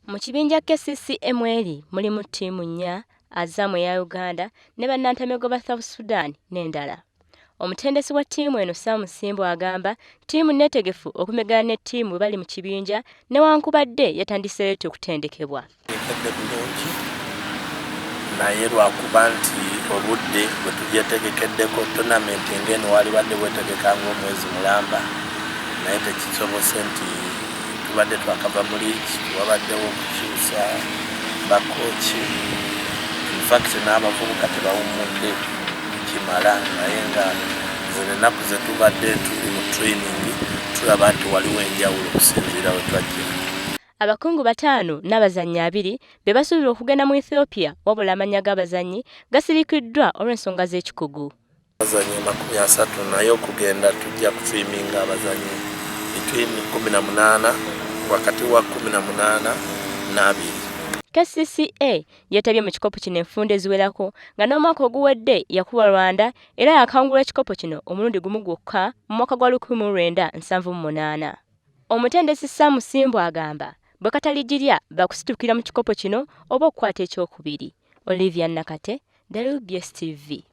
Mu kibinja KCCA mulimu ttiimu nnya, Azam eya Uganda ne bannantamego ba South Sudan n'endala. Omutendesi wa ttiimu eno Sam Musimbo agamba ttiimu neetegefu okumegana ne ttiimu bwe bali mu kibinja newankubadde yatandise leeta okutendekebwa. Bulungi naye lwakuba nti obudde bwe tugyetegekeddeko tonamenti ng'eno walibadde bwetegeka ng'omwezi mulamba naye tekisobose nti tubadde twakava mu liigi wabaddewo okukyusa bakooki infact n'abavubuka tebawummudde kimala naye nga zino ennaku ze tubadde tuli mu training tulaba nti waliwo enjawulo okusinziira we twajja. Abakungu 5 n'abazannyi 2 be basuubirwa okugenda mu Ethiopia wabula amannya g'abazannyi gasirikiddwa olw'ensonga z'ekikugu. Abazannyi 30 naye okugenda tujja kutwiminga abazannyi between 18 wakati wa 18 n'abiri. KCCA yeetabye mu kikopo kino enfunda eziwerako nga n'omwaka oguwedde yakuba Rwanda era yakangula ekikopo kino omulundi gumu gwokka mu mwaka gwa 1978. Omutendesi Sam Musimbo agamba bwe kataligirya bakusitukira mu kikopo kino oba okukwata ekyokubiri. Olivia Nakate, WBS TV.